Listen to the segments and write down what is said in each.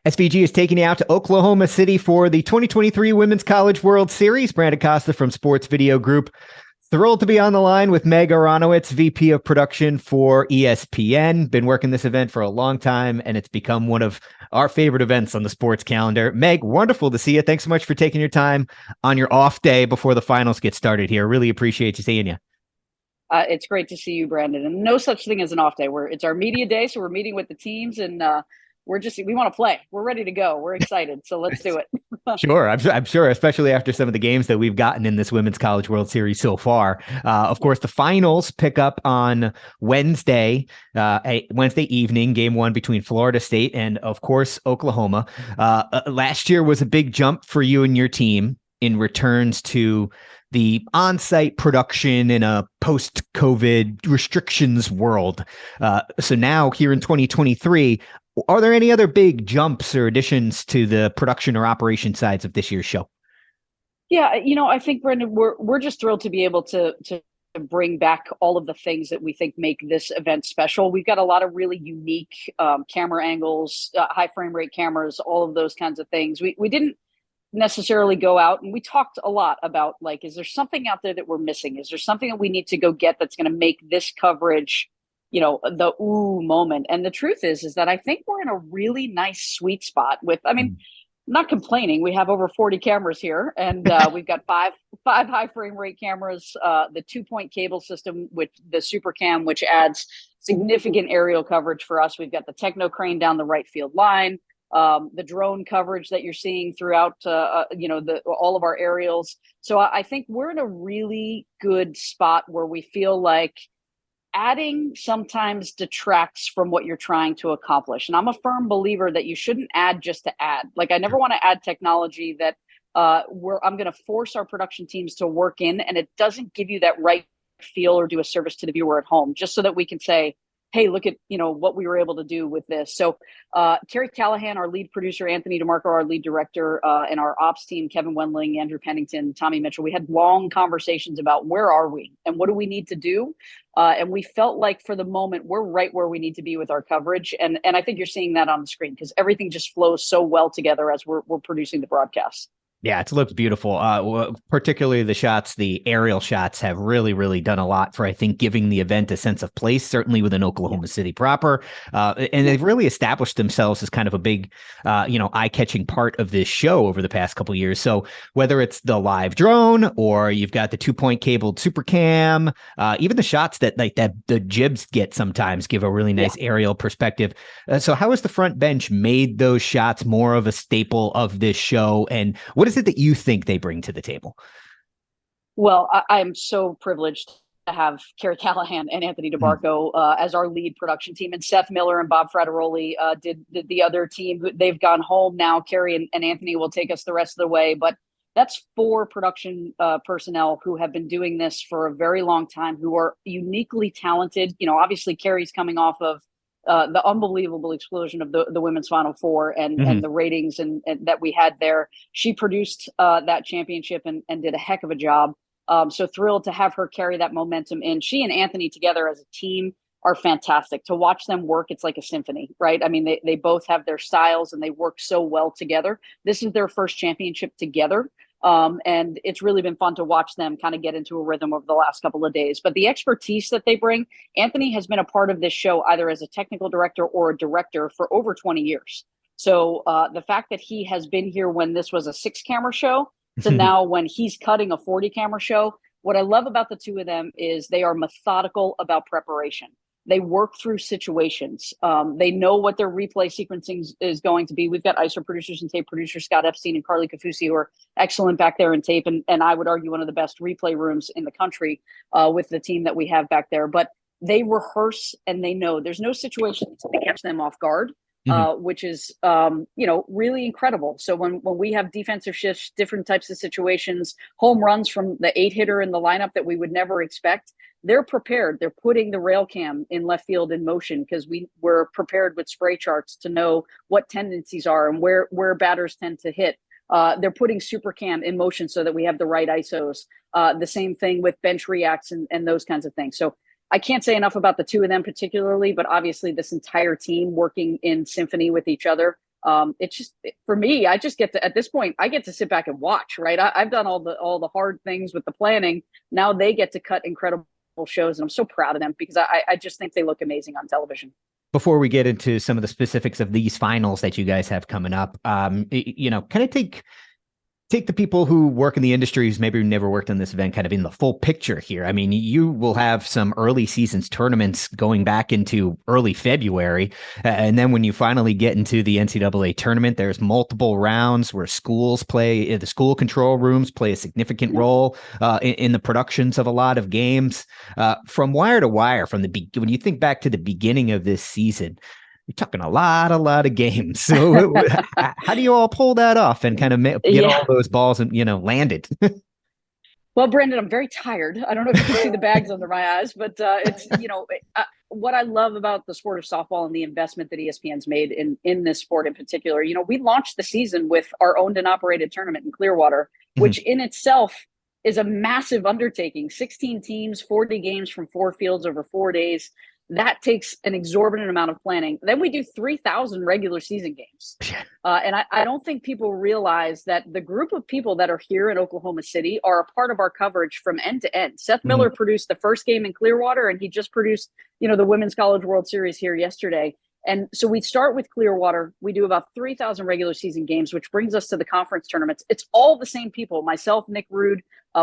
SVG is taking you out to Oklahoma City for the 2023 Women's College World Series. Brandon Costa from Sports Video Group. Thrilled to be on the line with Meg Aronowitz, VP of Production for ESPN. Been working this event for a long time, and it's become one of our favorite events on the sports calendar. Meg, wonderful to see you. Thanks so much for taking your time on your off day before the finals get started here. Really appreciate you seeing you. It's great to see you, Brandon. And no such thing as an off day. It's our media day, so we're meeting with the teams, and we want to play. We're ready to go. We're excited, so let's do it. Sure. I'm sure, especially after some of the games that we've gotten in this Women's College World Series so far. Of course, the finals pick up on Wednesday evening, game one between Florida State and, of course, Oklahoma. Last year was a big jump for you and your team in returns to the on-site production in a post-COVID restrictions world. So now here in 2023, are there any other big jumps or additions to the production or operation sides of this year's show? Yeah, I think, Brendan, we're just thrilled to be able to bring back all of the things that we think make this event special. We've got a lot of really unique camera angles, high frame rate cameras, all of those kinds of things. We didn't necessarily go out, and we talked a lot about, like, is there something out there that we're missing? Is there something that we need to go get that's going to make this coverage the ooh moment? And the truth is that I think we're in a really nice sweet spot with, not complaining. We have over 40 cameras here, and we've got five high frame rate cameras, the 2-point cable system with the Super Cam, which adds significant aerial coverage for us. We've got the Technocrane down the right field line, the drone coverage that you're seeing throughout, all of our aerials. So I think we're in a really good spot where we feel like adding sometimes detracts from what you're trying to accomplish. And I'm a firm believer that you shouldn't add just to add. Like, I never want to add technology that I'm going to force our production teams to work in, and it doesn't give you that right feel or do a service to the viewer at home, just so that we can say, hey, look at, what we were able to do with this. So Carrie Callahan, our lead producer, Anthony DeMarco, our lead director, and our ops team, Kevin Wendling, Andrew Pennington, Tommy Mitchell, we had long conversations about where are we and what do we need to do? And we felt like for the moment, we're right where we need to be with our coverage. And I think you're seeing that on the screen because everything just flows so well together as we're producing the broadcast. Yeah, it looks beautiful. Particularly the aerial shots have really, really done a lot for, I think, giving the event a sense of place, certainly within Oklahoma City proper. And they've really established themselves as kind of a big, eye-catching part of this show over the past couple of years. So whether it's the live drone or you've got the 2-point cabled super cam, even the shots that the jibs get sometimes give a really nice aerial perspective. So how has the front bench made those shots more of a staple of this show? And what is it that you think they bring to the table? Well, I'm so privileged to have Carrie Callahan and Anthony DeMarco as our lead production team, and Seth Miller and Bob Frateroli did the other team. They've gone home now. Carrie and Anthony will take us the rest of the way, but that's 4 production personnel who have been doing this for a very long time, who are uniquely talented. Obviously Carrie's coming off of the unbelievable explosion of the women's Final Four and the ratings and that we had there. She produced that championship and did a heck of a job. So thrilled to have her carry that momentum in. She and Anthony together as a team are fantastic. To watch them work, it's like a symphony, right? I mean, they both have their styles and they work so well together. This is their first championship together. And it's really been fun to watch them kind of get into a rhythm over the last couple of days. But the expertise that they bring, Anthony has been a part of this show either as a technical director or a director for over 20 years. So the fact that he has been here when this was a 6-camera show to now when he's cutting a 40-camera show, what I love about the two of them is they are methodical about preparation. They work through situations. They know what their replay sequencing is going to be. We've got ISO producers and tape producers, Scott Epstein and Carly Kafusi, who are excellent back there in tape. And I would argue one of the best replay rooms in the country with the team that we have back there. But they rehearse and they know there's no situation to catch them off guard. Which is, really incredible. So when we have defensive shifts, different types of situations, home runs from the 8-hitter in the lineup that we would never expect, they're prepared. They're putting the rail cam in left field in motion because we're prepared with spray charts to know what tendencies are and where batters tend to hit. They're putting super cam in motion so that we have the right ISOs. The same thing with bench reacts and those kinds of things. So I can't say enough about the two of them particularly, but obviously this entire team working in symphony with each other It's just for me, I just get to, at this point, I get to sit back and watch, right? I've done all the hard things with the planning. Now they get to cut incredible shows, and I'm so proud of them because I just think they look amazing on television. Before we get into some of the specifics of these finals that you guys have coming up, kind of take the people who work in the industry who's maybe never worked on this event kind of in the full picture here. I mean, you will have some early seasons tournaments going back into early February. And then when you finally get into the NCAA tournament, there's multiple rounds where schools play, the school control rooms play a significant role in the productions of a lot of games. From wire to wire, when you think back to the beginning of this season, you're talking a lot of games. So how do you all pull that off and kind of get all those balls and, landed? Well, Brandon, I'm very tired. I don't know if you can see the bags under my eyes, but it's, what I love about the sport of softball and the investment that ESPN's made in this sport in particular. We launched the season with our owned and operated tournament in Clearwater, which in itself is a massive undertaking. 16 teams, 40 games from 4 fields over 4 days. That takes an exorbitant amount of planning. Then we do 3,000 regular season games. And I don't think people realize that the group of people that are here in Oklahoma City are a part of our coverage from end to end. Seth Miller produced the first game in Clearwater, and he just produced, the Women's College World Series here yesterday. And so we start with Clearwater. We do about 3,000 regular season games, which brings us to the conference tournaments. It's all the same people, myself, Nick Rude,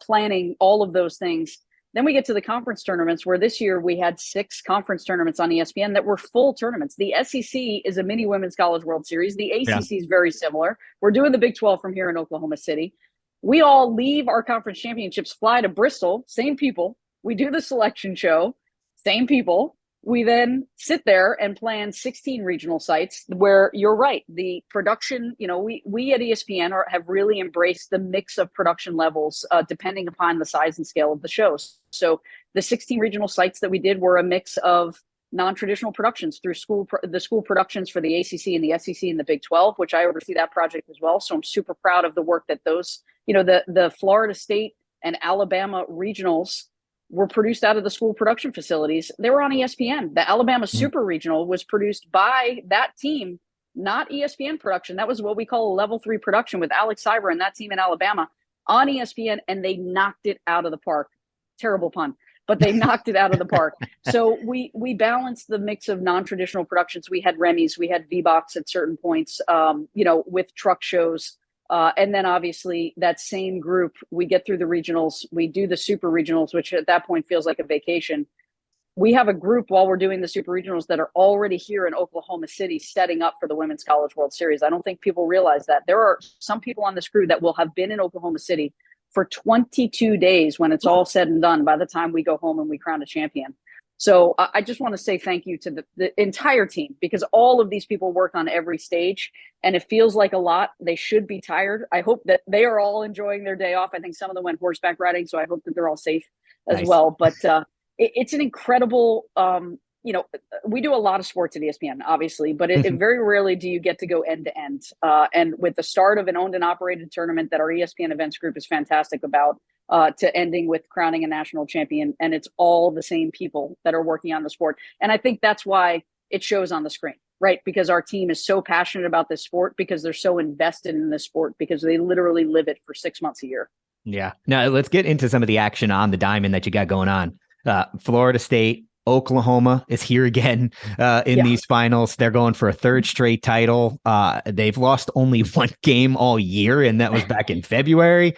planning all of those things. Then we get to the conference tournaments, where this year we had 6 conference tournaments on ESPN that were full tournaments. The SEC is a mini Women's College World Series. The ACC is very similar. We're doing the Big 12 from here in Oklahoma City. We all leave our conference championships, fly to Bristol, same people. We do the selection show, same people. We then sit there and plan 16 regional sites where you're right. The production, we at ESPN have really embraced the mix of production levels depending upon the size and scale of the shows. So the 16 regional sites that we did were a mix of non-traditional productions through the school productions for the ACC and the SEC and the Big 12, which I oversee that project as well. So I'm super proud of the work that those, the Florida State and Alabama regionals were produced out of the school production facilities. They were on ESPN. The Alabama Super Regional was produced by that team, not ESPN production. That was what we call a level 3 production with Alex Cyber and that team in Alabama on ESPN, and they knocked it out of the park. Terrible pun, but they knocked it out of the park. So we balanced the mix of non-traditional productions. We had Remy's, we had V-Box at certain points, with truck shows. And then obviously that same group, we get through the regionals, we do the super regionals, which at that point feels like a vacation. We have a group while we're doing the super regionals that are already here in Oklahoma City setting up for the Women's College World Series. I don't think people realize that. There are some people on this crew that will have been in Oklahoma City for 22 days when it's all said and done by the time we go home and we crown a champion. So I just want to say thank you to the entire team, because all of these people work on every stage and it feels like a lot. They should be tired. I hope that they are all enjoying their day off. I think some of them went horseback riding, so I hope that they're all safe as well. But it's an incredible, we do a lot of sports at ESPN, obviously, but it very rarely do you get to go end to end. And with the start of an owned and operated tournament that our ESPN events group is fantastic about, to ending with crowning a national champion. And it's all the same people that are working on the sport. And I think that's why it shows on the screen, right? Because our team is so passionate about this sport, because they're so invested in this sport, because they literally live it for 6 months a year. Yeah. Now let's get into some of the action on the diamond that you got going on. Florida State, Oklahoma is here again in these finals. They're going for a 3rd straight title. They've lost only 1 game all year, and that was back in February.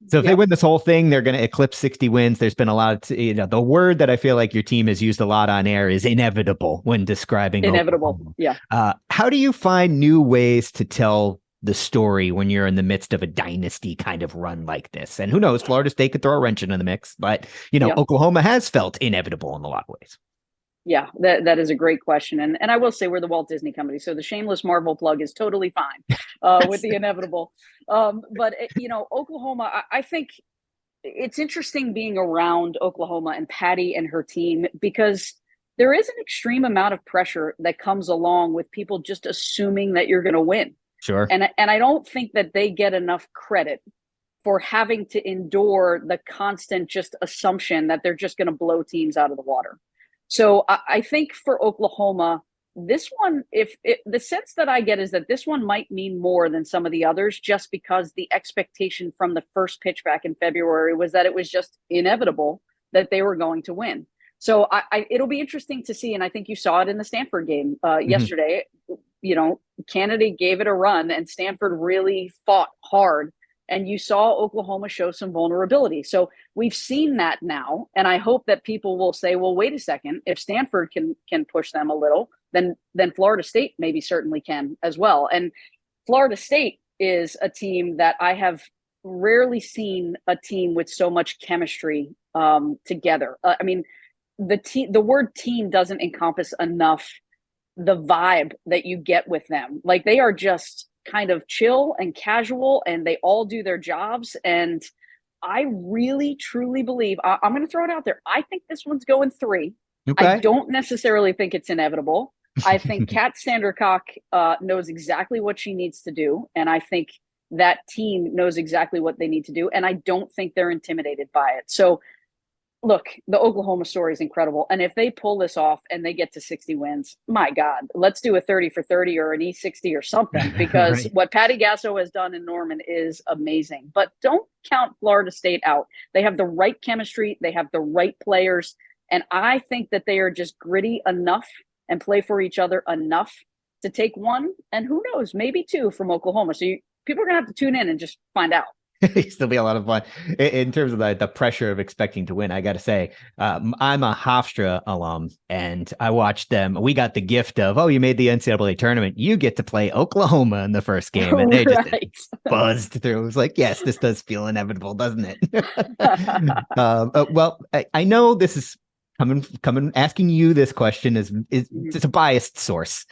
So if they win this whole thing, they're going to eclipse 60 wins. There's been a lot of, the word that I feel like your team has used a lot on air is inevitable when describing inevitable. Oklahoma. Yeah. How do you find new ways to tell the story when you're in the midst of a dynasty kind of run like this? And who knows, Florida State could throw a wrench into the mix, but Oklahoma has felt inevitable in a lot of ways. Yeah, that is a great question. And I will say we're the Walt Disney Company, so the shameless Marvel plug is totally fine with the inevitable. But Oklahoma, I think it's interesting being around Oklahoma and Patty and her team, because there is an extreme amount of pressure that comes along with people just assuming that you're going to win. Sure. And I don't think that they get enough credit for having to endure the constant just assumption that they're just going to blow teams out of the water. So I think for Oklahoma, this one, the sense that I get is that this one might mean more than some of the others, just because the expectation from the first pitch back in February was that it was just inevitable that they were going to win. So it'll be interesting to see. And I think you saw it in the Stanford game yesterday. Canada gave it a run and Stanford really fought hard. And you saw Oklahoma show some vulnerability. So we've seen that now. And I hope that people will say, well, wait a second, if Stanford can push them a little, then Florida State maybe certainly can as well. And Florida State is a team that I have rarely seen a team with so much chemistry together. The word team doesn't encompass enough the vibe that you get with them. Like, they are just kind of chill and casual, and they all do their jobs. And I really, truly believe, I'm going to throw it out there, I think this one's going 3. Okay. I don't necessarily think it's inevitable. I think Kat Sandercock knows exactly what she needs to do. And I think that team knows exactly what they need to do. And I don't think they're intimidated by it. So look, the Oklahoma story is incredible. And if they pull this off and they get to 60 wins, my God, let's do a 30 for 30 or an E60 or something, because Right. what Patty Gasso has done in Norman is amazing. But don't count Florida State out. They have the right chemistry. They have the right players. And I think that they are just gritty enough and play for each other enough to take 1, and who knows, maybe 2 from Oklahoma. So people are going to have to tune in and just find out. Still be a lot of fun in terms of the pressure of expecting to win. I got to say, I'm a Hofstra alum, and I watched them. We got the gift of, oh, you made the NCAA tournament. You get to play Oklahoma in the first game, and they just buzzed through. It was like, yes, this does feel inevitable, doesn't it? Well, I know this is coming asking you this question is it's a biased source.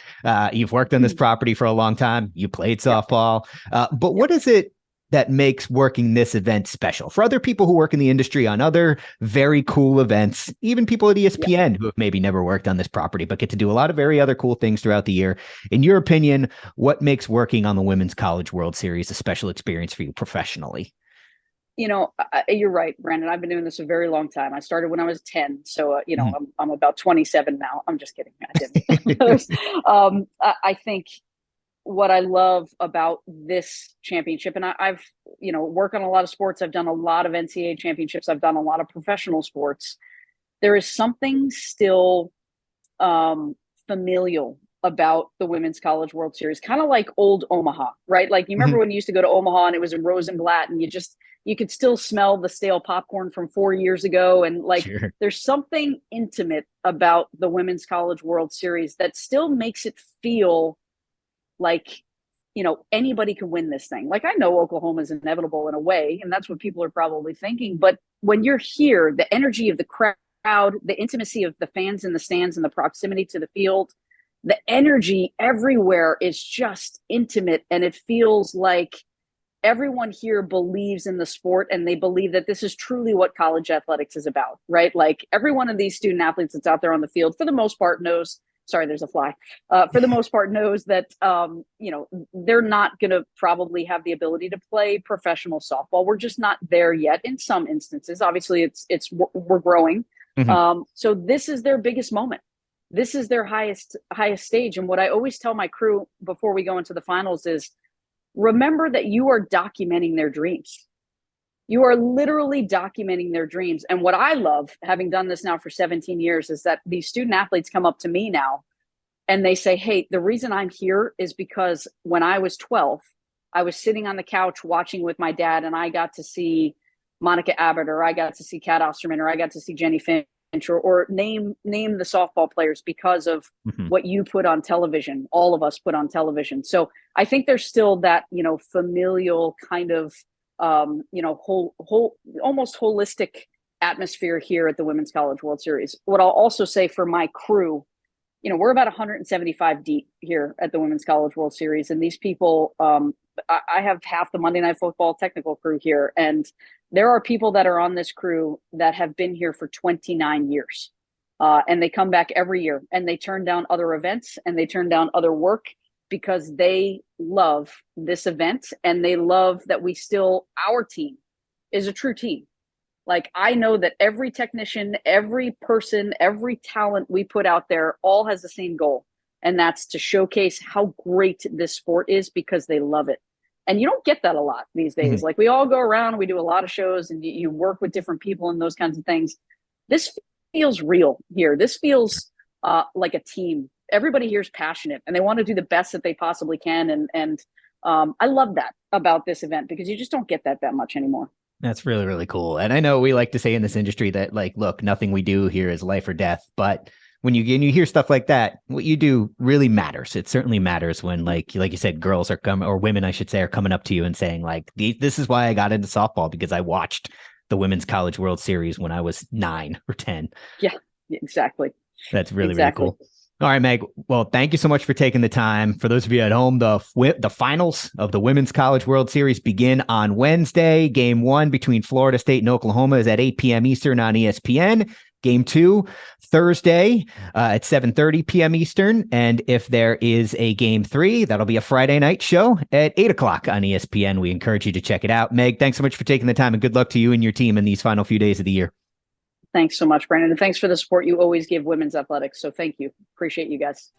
You've worked on this property for a long time. You played softball, but what is it that makes working this event special for other people who work in the industry on other very cool events, even people at ESPN who have maybe never worked on this property, but get to do a lot of very other cool things throughout the year? In your opinion, what makes working on the Women's College World Series a special experience for you professionally? You're right, Brandon. I've been doing this a very long time. I started when I was 10. So, I'm about 27 now. I'm just kidding. I didn't. I think what I love about this championship, and I've worked on a lot of sports. I've done a lot of NCAA championships. I've done a lot of professional sports. There is something still familial about the Women's College World Series, kind of like old Omaha, right? Like, you remember when you used to go to Omaha and it was in Rosenblatt, and you could still smell the stale popcorn from 4 years ago. And There's something intimate about the Women's College World Series that still makes it feel like, anybody can win this thing. Like, I know Oklahoma is inevitable in a way, and that's what people are probably thinking. But when you're here, the energy of the crowd, the intimacy of the fans in the stands and the proximity to the field, the energy everywhere is just intimate. And it feels like everyone here believes in the sport, and they believe that this is truly what college athletics is about, right? Like, every one of these student athletes that's out there on the field, for the most part, knows, sorry, there's a fly, for the most part knows that, they're not going to probably have the ability to play professional softball. We're just not there yet in some instances. Obviously, we're growing. So this is their biggest moment. This is their highest stage. And what I always tell my crew before we go into the finals is, remember that you are documenting their dreams. You are literally documenting their dreams. And what I love, having done this now for 17 years, is that these student athletes come up to me now and they say, hey, the reason I'm here is because when I was 12, I was sitting on the couch watching with my dad, and I got to see Monica Abbott, or I got to see Kat Osterman, or I got to see Jenny Finch, or name the softball players because of what you put on television, all of us put on television. So I think there's still that, familial kind of, whole almost holistic atmosphere here at the Women's College World Series. What I'll also say for my crew, we're about 175 deep here at the Women's College World Series. And these people, I have half the Monday Night Football technical crew here. And there are people that are on this crew that have been here for 29 years. And they come back every year, and they turn down other events, and they turn down other work, because they love this event, and they love that our team is a true team. Like, I know that every technician, every person, every talent we put out there all has the same goal. And that's to showcase how great this sport is because they love it. And you don't get that a lot these days. Mm-hmm. Like we all go around, we do a lot of shows and you work with different people and those kinds of things. This feels real here. This feels like a team. Everybody here is passionate and they want to do the best that they possibly can. And I love that about this event because you just don't get that much anymore. That's really, really cool. And I know we like to say in this industry that, like, look, nothing we do here is life or death. But when you hear stuff like that, what you do really matters. It certainly matters when, like you said, girls are coming, or women, I should say, are coming up to you and saying, like, this is why I got into softball, because I watched the Women's College World Series when I was 9 or 10. Yeah, exactly. That's really, really cool. All right, Meg. Well, thank you so much for taking the time. For those of you at home, the finals of the Women's College World Series begin on Wednesday. Game 1 between Florida State and Oklahoma is at 8 p.m. Eastern on ESPN. Game 2, Thursday at 7:30 p.m. Eastern. And if there is a Game 3, that'll be a Friday night show at 8 o'clock on ESPN. We encourage you to check it out. Meg, thanks so much for taking the time, and good luck to you and your team in these final few days of the year. Thanks so much, Brandon. And thanks for the support you always give women's athletics. So thank you. Appreciate you guys.